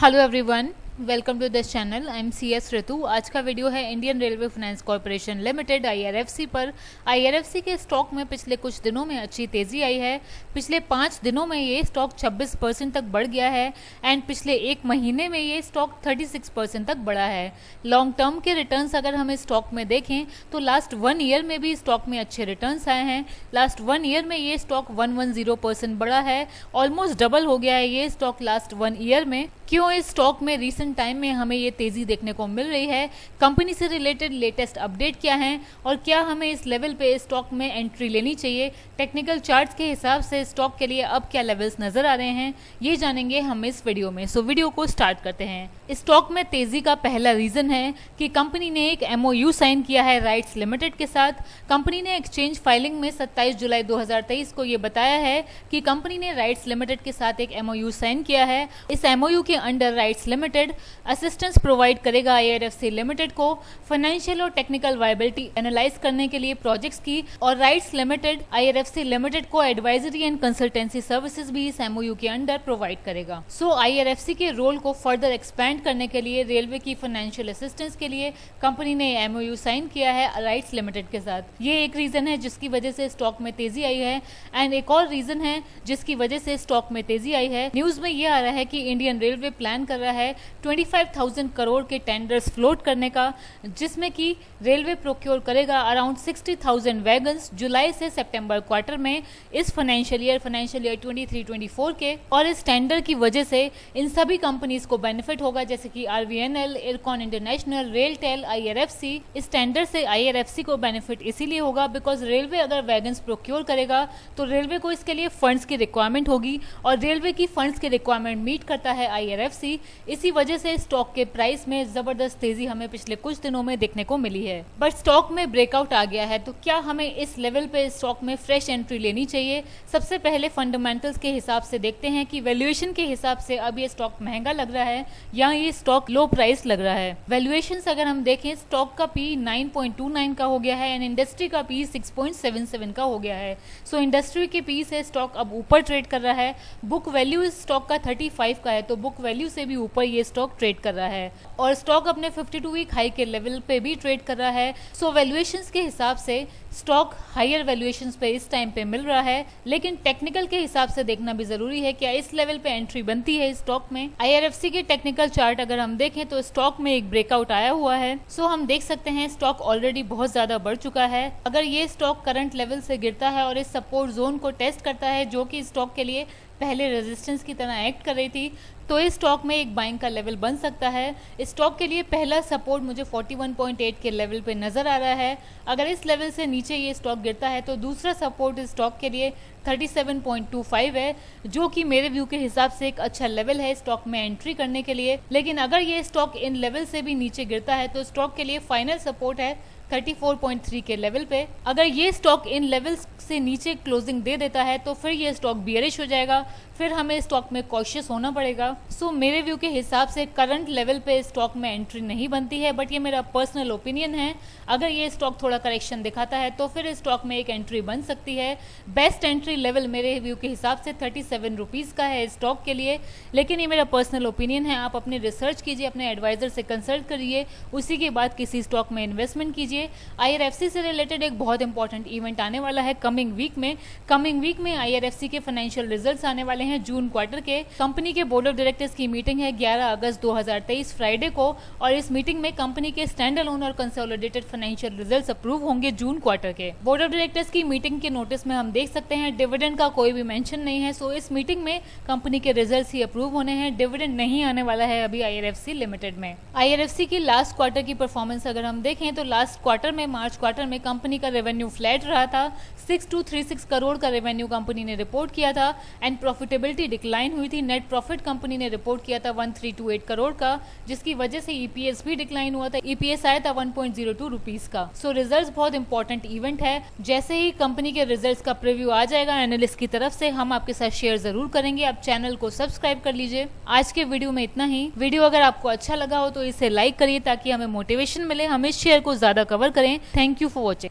Hello everyone, welcome to this channel. I am CS Ritu. आज का video है Indian railway finance corporation limited IRFC पर। IRFC के stock में पिछले कुछ दिनों में अच्छी तेजी आई है। पिछले 5 दिनों में ये स्टॉक 26% तक बढ़ गया है एंड पिछले एक महीने में ये स्टॉक 36% तक बढ़ा है। लॉन्ग टर्म के रिटर्न्स अगर हम स्टॉक में देखें तो लास्ट 1 ईयर में भी स्टॉक में अच्छे रिटर्न्स आए हैं। लास्ट 1 ईयर में ये स्टॉक 110% बढ़ा है, ऑलमोस्ट डबल हो गया है ये स्टॉक लास्ट 1 ईयर में। क्यों इस स्टॉक में रिसेंट टाइम में हमें ये तेजी देखने को मिल रही है, कंपनी से रिलेटेड लेटेस्ट अपडेट क्या है और क्या हमें इस लेवल पे स्टॉक में एंट्री लेनी चाहिए, टेक्निकल चार्ट्स के हिसाब से स्टॉक के लिए अब क्या लेवल्स नजर आ रहे हैं, ये जानेंगे हम इस वीडियो में। सो वीडियो को स्टार्ट करते हैं। स्टॉक में तेजी का पहला रीजन है कि कंपनी ने एक MOU साइन किया है राइट्स लिमिटेड के साथ। कंपनी ने एक्सचेंज फाइलिंग में 27 जुलाई 2023 को ये बताया है कि कंपनी ने राइट्स लिमिटेड के साथ एक MOU साइन किया है। इस MOU के under rights limited assistance provide करेगा IRFC लिमिटेड को फाइनेंशियल और टेक्निकल वायबिलिटी एनालाइज करने के लिए प्रोजेक्ट्स की, और राइट्स लिमिटेड IRFC लिमिटेड को एडवाइजरी एंड कंसल्टेंसी सर्विसेज भी इस MOU के अंडर प्रोवाइड करेगा। सो IRFC के रोल को फर्दर एक्सपैंड करने के लिए रेलवे की फाइनेंशियल असिस्टेंस के लिए कंपनी ने MOU साइन किया है राइट्स लिमिटेड के साथ। ये एक रीजन है जिसकी वजह से स्टॉक में तेजी आई है। एंड एक और रीजन है जिसकी वजह से स्टॉक में तेजी आई है। न्यूज में ये आ रहा है कि इंडियन रेलवे प्लान कर रहा है 25,000 करोड़ के टेंडर्स फ्लोट करने का, जिसमें कि रेलवे प्रोक्योर करेगा अराउंड 60,000 वैगन्स जुलाई से सितंबर क्वार्टर में इस फाइनेंशियल ईयर 23-24 के। और इस टेंडर की वजह से इन सभी कंपनीज को बेनिफिट होगा, जैसे कि RVNL, IRCON international, RailTel, IRFC। इस टेंडर से IRFC को बेनिफिट इसीलिए होगा बिकॉज रेलवे अगर वैगन्स प्रोक्योर करेगा तो रेलवे को इसके लिए फंड्स की रिक्वायरमेंट होगी, और रेलवे की फंड्स की रिक्वायरमेंट मीट करता है IRFC। इसी वजह से स्टॉक के प्राइस में जबरदस्त तेजी हमें पिछले कुछ दिनों में देखने को मिली है। बट स्टॉक में ब्रेकआउट आ गया है, तो क्या हमें इस लेवल पे स्टॉक में फ्रेश एंट्री लेनी चाहिए? सबसे पहले फंडामेंटल्स के हिसाब से देखते हैं कि वैल्यूएशन के हिसाब से अब ये स्टॉक महंगा लग रहा है या ये स्टॉक लो प्राइस लग रहा है। वैल्यूएशन अगर हम देखें, स्टॉक का P 9.29 का हो गया है एंड इंडस्ट्री का P 6.77 का हो गया है। सो इंडस्ट्री के P से स्टॉक अब ऊपर ट्रेड कर रहा है। बुक वैल्यू इस स्टॉक का 35 का है, तो बुक वैल्यू से भी ऊपर ये स्टॉक ट्रेड कर रहा है, और स्टॉक अपने 52 वीक हाई के लेवल पे भी ट्रेड कर रहा है। सो वैल्यूएशंस के हिसाब से स्टॉक हायर वैल्यूएशंस पे इस टाइम पे मिल रहा है, लेकिन टेक्निकल के हिसाब से देखना भी जरूरी है क्या इस लेवल पे एंट्री बनती है स्टॉक में। IRFC के टेक्निकल चार्ट अगर हम देखें तो स्टॉक में एक ब्रेकआउट आया हुआ है। सो हम देख सकते हैं स्टॉक ऑलरेडी बहुत ज्यादा बढ़ चुका है। अगर ये स्टॉक करंट लेवल से गिरता है और इस सपोर्ट जोन को टेस्ट करता है, जो कि स्टॉक के लिए पहले रेजिस्टेंस की तरह एक्ट कर रही थी, तो इस स्टॉक में एक बाइंग का लेवल बन सकता है। इस स्टॉक के लिए पहला सपोर्ट मुझे 41.8 के लेवल पे नजर आ रहा है। अगर इस लेवल से नीचे ये स्टॉक गिरता है तो दूसरा सपोर्ट इस स्टॉक के लिए 37.25 है, जो कि मेरे व्यू के हिसाब से एक अच्छा लेवल है स्टॉक में एंट्री करने के लिए। लेकिन अगर ये स्टॉक इन लेवल से भी नीचे गिरता है तो स्टॉक के लिए फाइनल सपोर्ट है 34.3 के लेवल पे। अगर ये स्टॉक इन लेवल्स से नीचे क्लोजिंग दे देता है तो फिर ये स्टॉक बियरिश हो जाएगा, फिर हमें स्टॉक में कॉशियस होना पड़ेगा। सो मेरे व्यू के हिसाब से करंट लेवल पे स्टॉक में एंट्री नहीं बनती है, बट ये मेरा पर्सनल ओपिनियन है। अगर ये स्टॉक थोड़ा करेक्शन दिखाता है तो फिर स्टॉक में एक एंट्री बन सकती है। बेस्ट एंट्री लेवल मेरे व्यू के हिसाब से 37 रुपीज़ का है स्टॉक के लिए, लेकिन ये मेरा पर्सनल ओपिनियन है। आप अपनी रिसर्च कीजिए, अपने एडवाइजर से कंसल्ट करिए, उसी के बाद किसी स्टॉक में इन्वेस्टमेंट कीजिए। IRFC से रिलेटेड एक बहुत इंपॉर्टेंट इवेंट आने वाला है कमिंग वीक में IRFC के फाइनेंशियल रिजल्ट्स आने वाले हैं जून क्वार्टर के। कंपनी के बोर्ड ऑफ डायरेक्टर्स की मीटिंग है 11 अगस्त 2023 फ्राइडे को, और इस मीटिंग में कंपनी के स्टैंड अलोन और कंसोलिडेटेड फाइनेंशियल रिजल्ट्स अप्रूव होंगे जून क्वार्टर के। बोर्ड ऑफ डायरेक्टर्स की मीटिंग के नोटिस में हम देख सकते हैं डिविडेंड का कोई भी मेंशन नहीं है। सो इस मीटिंग में कंपनी के रिजल्ट्स ही अप्रूव होने हैं, डिविडेंड नहीं आने वाला है अभी IRFC लिमिटेड में। IRFC की लास्ट क्वार्टर की परफॉर्मेंस अगर हम देखें तो लास्ट क्वार्टर में, मार्च क्वार्टर में, कंपनी का रेवेन्यू फ्लैट रहा था। 6236 करोड़ का रेवेन्यू कंपनी ने रिपोर्ट किया था एंड प्रॉफिटेबिलिटी डिक्लाइन हुई थी। नेट प्रॉफिट कंपनी ने रिपोर्ट किया था 1328 करोड़ का, जिसकी वजह से EPS भी डिक्लाइन हुआ था। EPS आया था 1.02 रुपीज का। सो रिजल्ट्स बहुत इंपॉर्टेंट इवेंट है। जैसे ही कंपनी के रिजल्ट्स का प्रीव्यू आ जाएगा एनालिस्ट की तरफ से, हम आपके साथ शेयर जरूर करेंगे। आप चैनल को सब्सक्राइब कर लीजिए। आज के वीडियो में इतना ही। वीडियो अगर आपको अच्छा लगा हो तो इसे लाइक करिए ताकि हमें मोटिवेशन मिले, हम इस शेयर को ज्यादा कवर करें। Thank you for watching.